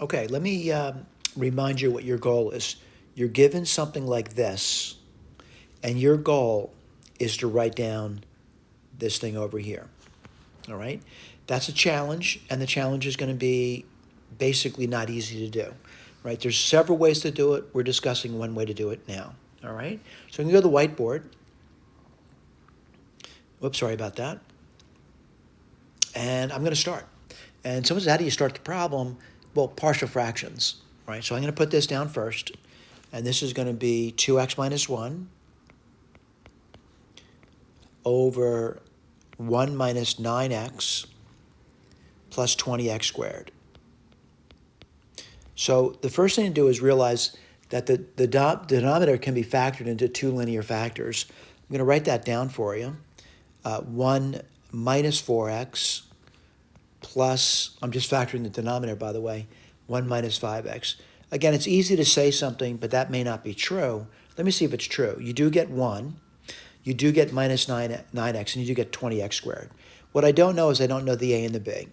Okay, let me remind you what your goal is. You're given something like this, and your goal is to write down this thing over here. All right? That's a challenge, and the challenge is going to be basically not easy to do. Right? There's several ways to do it. We're discussing one way to do it now. All right? So I'm going to go to the whiteboard. Whoops, sorry about that. And I'm going to start. And someone says, how do you start the problem? Well, partial fractions, right? So I'm going to put this down first. And this is going to be 2x minus 1 over 1 minus 9x plus 20x squared. So the first thing to do is realize that the denominator can be factored into two linear factors. I'm going to write that down for you. 1 minus 4x plus, I'm just factoring the denominator, by the way, 1 minus 5x. Again, it's easy to say something, but that may not be true. Let me see if it's true. You do get 1. You do get minus 9x, and you do get 20x squared. What I don't know is I don't know the a and the b.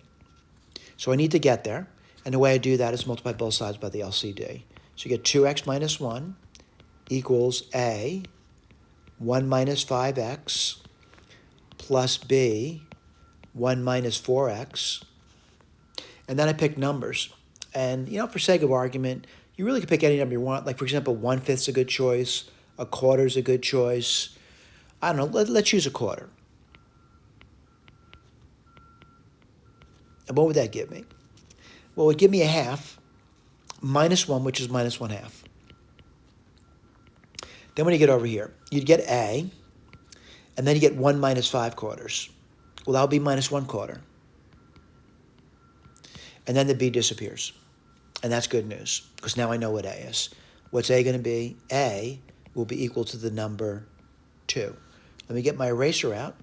So I need to get there. And the way I do that is multiply both sides by the LCD. So you get 2x minus 1 equals a, 1 minus 5x plus b, 1 minus 4x. And then I pick numbers. And, for sake of argument, you really can pick any number you want. Like, for example, 1/5 is a good choice. A quarter is a good choice. I don't know. Let's use a quarter. And what would that give me? Well, it would give me a half minus 1, which is minus 1/2. Then when you get over here, you'd get a, and then you get 1 minus 5/4. Well, that would be minus 1/4. And then the b disappears. And that's good news, because now I know what a is. What's a going to be? A will be equal to the number 2. Let me get my eraser out.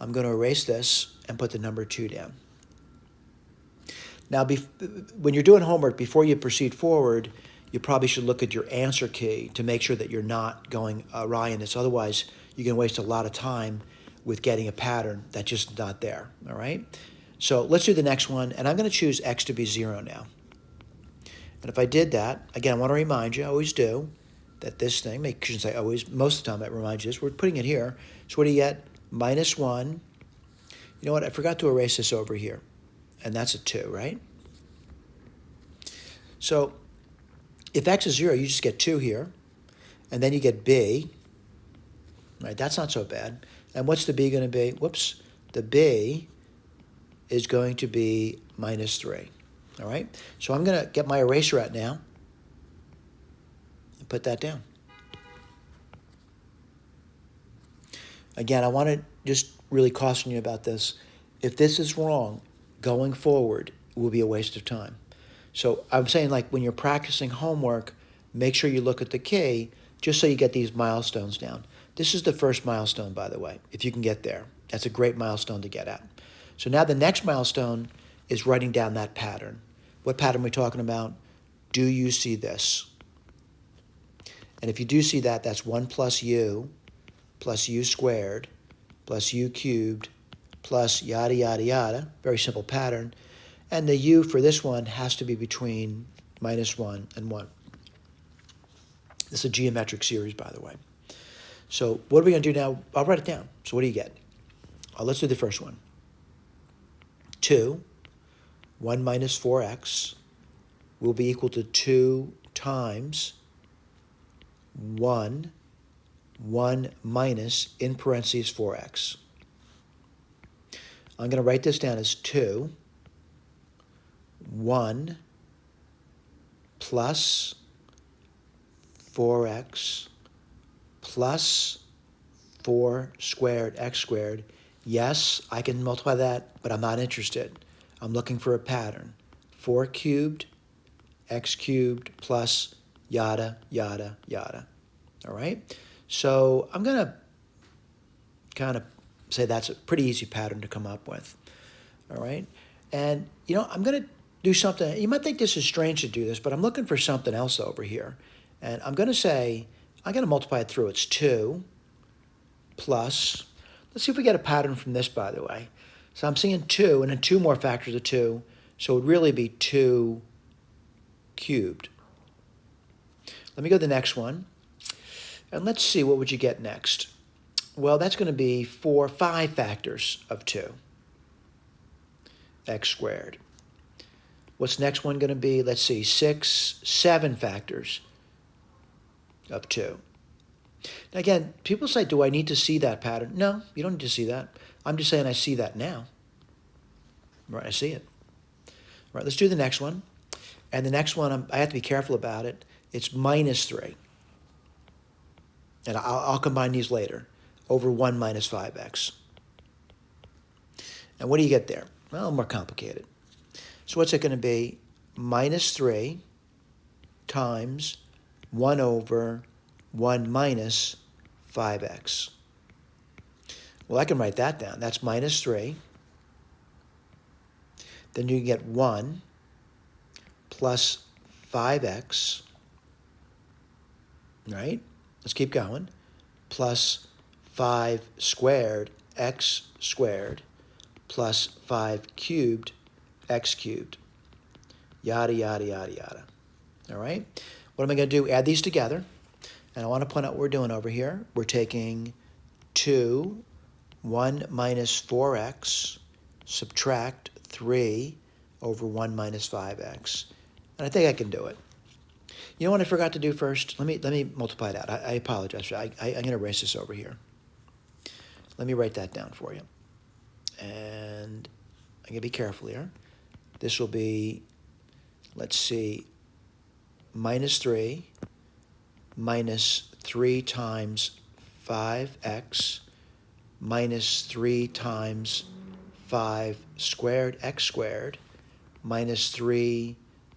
I'm going to erase this and put the number 2 down. Now, when you're doing homework, before you proceed forward, you probably should look at your answer key to make sure that you're not going awry in this. Otherwise, you can waste a lot of time with getting a pattern that's just not there, all right? So let's do the next one, and I'm going to choose x to be 0 now. And if I did that, again, I want to remind you, I always do, that this thing, I shouldn't say always, most of the time I remind you this, we're putting it here. So what do you get? Minus 1. You know what? I forgot to erase this over here. And that's a 2, right? So if x is 0, you just get 2 here. And then you get b. Right? That's not so bad. And what's the b going to be? Whoops. The b is going to be minus 3. All right? So I'm going to get my eraser out now and put that down. Again, I want to just really caution you about this. If this is wrong, going forward, it will be a waste of time. So I'm saying, like, when you're practicing homework, make sure you look at the key just so you get these milestones down. This is the first milestone, by the way, if you can get there. That's a great milestone to get at. So now the next milestone is writing down that pattern. What pattern are we talking about? Do you see this? And if you do see that, that's 1 plus u squared plus u cubed plus yada, yada, yada. Very simple pattern. And the u for this one has to be between minus 1 and 1. This is a geometric series, by the way. So what are we going to do now? I'll write it down. So what do you get? Let's do the first one. 2, 1 minus 4x will be equal to 2 times 1 minus, in parentheses, 4x. I'm going to write this down as 2, 1 plus 4x plus 4 squared x squared. Yes, I can multiply that, but I'm not interested. I'm looking for a pattern. 4 cubed x cubed plus yada, yada, yada. All right? So I'm going to kind of say that's a pretty easy pattern to come up with. All right? And, I'm going to do something. You might think this is strange to do this, but I'm looking for something else over here. And I'm going to say, I'm going to multiply it through. It's 2 plus, let's see if we get a pattern from this, by the way. So I'm seeing 2, and then 2 more factors of 2. So it would really be 2 cubed. Let me go to the next one. And let's see, what would you get next? Well, that's going to be 5 factors of 2, x squared. What's next one going to be? Let's see, 7 factors of 2. Now again, people say, do I need to see that pattern? No, you don't need to see that. I'm just saying I see that now. Right, I see it. All right, let's do the next one. And the next one, I have to be careful about it. It's minus 3. And I'll combine these later. Over 1 minus 5x. And what do you get there? Well, more complicated. So what's it going to be? Minus 3 times 1 over 1 minus 5x. Well, I can write that down. That's minus 3. Then you get 1 plus 5x, right? Let's keep going. Plus 5 squared, x squared, plus 5 cubed, x cubed. Yada, yada, yada, yada. All right? What am I going to do? Add these together. And I want to point out what we're doing over here. We're taking 1 minus 4x, subtract 3 over 1 minus 5x. And I think I can do it. You know what I forgot to do first? Let me multiply it out. I apologize. I'm going to erase this over here. Let me write that down for you. And I'm going to be careful here. This will be, let's see, minus 3 minus 3 times 5x minus 3 times 5 squared x squared minus 3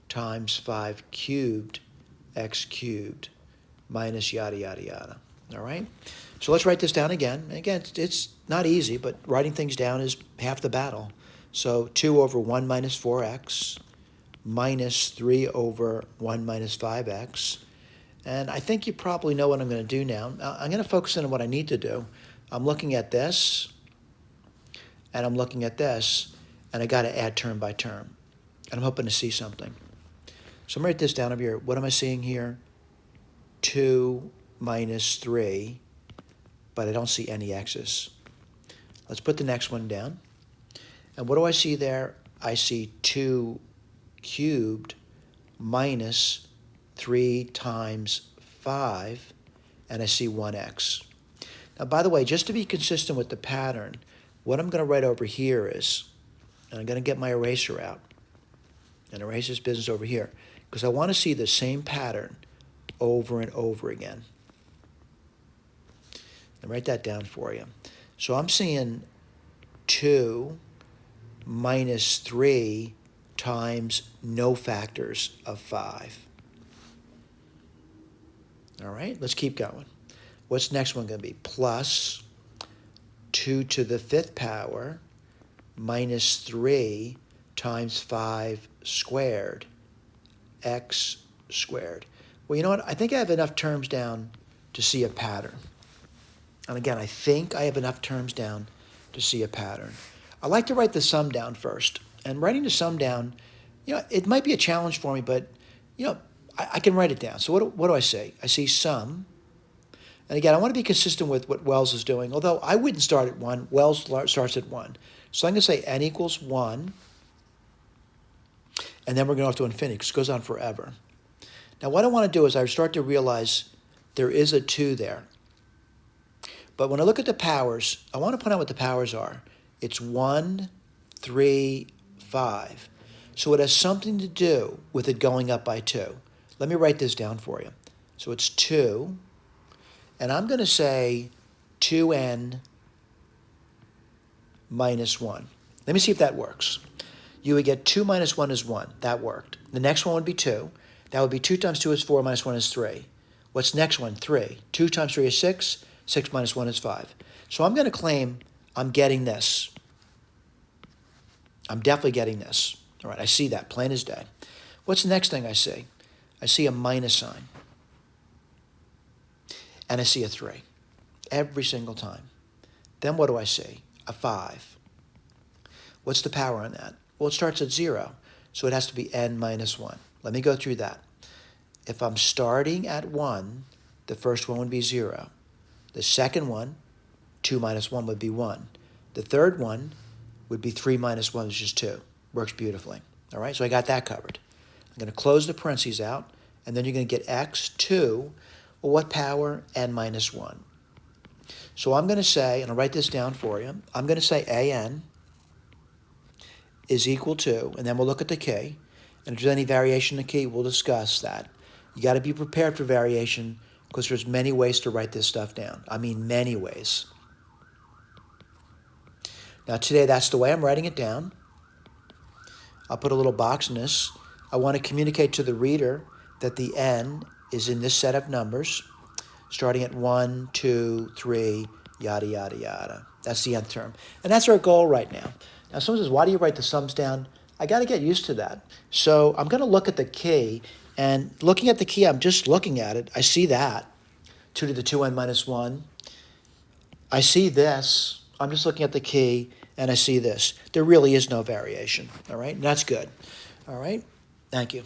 times 5 cubed x cubed minus yada, yada, yada. All right? So let's write this down again. And again, it's not easy, but writing things down is half the battle. So 2 over 1 minus 4x minus 3 over 1 minus 5x. And I think you probably know what I'm going to do now. I'm going to focus in on what I need to do. I'm looking at this, and I'm looking at this, and I got to add term by term. And I'm hoping to see something. So I'm going to write this down over here. What am I seeing here? 2 minus 3, but I don't see any x's. Let's put the next one down. And what do I see there? I see 2 cubed minus 3 times 5, and I see 1x. Now, by the way, just to be consistent with the pattern, what I'm going to write over here is, and I'm going to get my eraser out and erase this business over here, because I want to see the same pattern over and over again. And write that down for you. So I'm seeing 2 minus 3 times no factors of 5. All right, let's keep going. What's the next one going to be? Plus 2 to the 5th power minus 3 times 5 squared, x squared. Well, you know what? I think I have enough terms down to see a pattern. And again, I think I have enough terms down to see a pattern. I like to write the sum down first. And writing the sum down, you know, it might be a challenge for me, but, you know, I can write it down. So what do I say? I see sum. And again, I want to be consistent with what Wells is doing, although I wouldn't start at 1. Wells starts at 1. So I'm going to say n equals 1, and then we're going to go to infinity because it goes on forever. Now, what I want to do is I start to realize there is a 2 there. But when I look at the powers, I want to point out what the powers are. It's 1, 3, 5. So it has something to do with it going up by 2. Let me write this down for you. So it's 2, and I'm going to say 2n minus 1. Let me see if that works. You would get 2 minus 1 is 1. That worked. The next one would be 2. That would be 2 times 2 is 4 minus 1 is 3. What's next one? 3. 2 times 3 is 6. 6 minus 1 is 5. So I'm going to claim I'm getting this. I'm definitely getting this. All right, I see that, plain as day. What's the next thing I see? I see a minus sign. And I see a 3. Every single time. Then what do I see? A 5. What's the power on that? Well, it starts at 0, so it has to be n minus 1. Let me go through that. If I'm starting at 1, the first one would be 0. The second one, 2 minus 1 would be 1. The third one would be 3 minus 1, which is 2. Works beautifully. All right, so I got that covered. I'm going to close the parentheses out, and then you're going to get x2, well, what power? N minus 1. So I'm going to say, and I'll write this down for you, I'm going to say an is equal to, and then we'll look at the key, and if there's any variation in the key, we'll discuss that. You got to be prepared for variation because there's many ways to write this stuff down. I mean many ways. Now today, that's the way I'm writing it down. I'll put a little box in this. I want to communicate to the reader that the n is in this set of numbers, starting at 1, 2, 3, yada, yada, yada. That's the nth term. And that's our goal right now. Now, someone says, why do you write the sums down? I got to get used to that. So I'm going to look at the key, and looking at the key, I'm just looking at it. I see that, 2 to the 2n minus 1. I see this. I'm just looking at the key, and I see this. There really is no variation, all right? And that's good, all right? Thank you.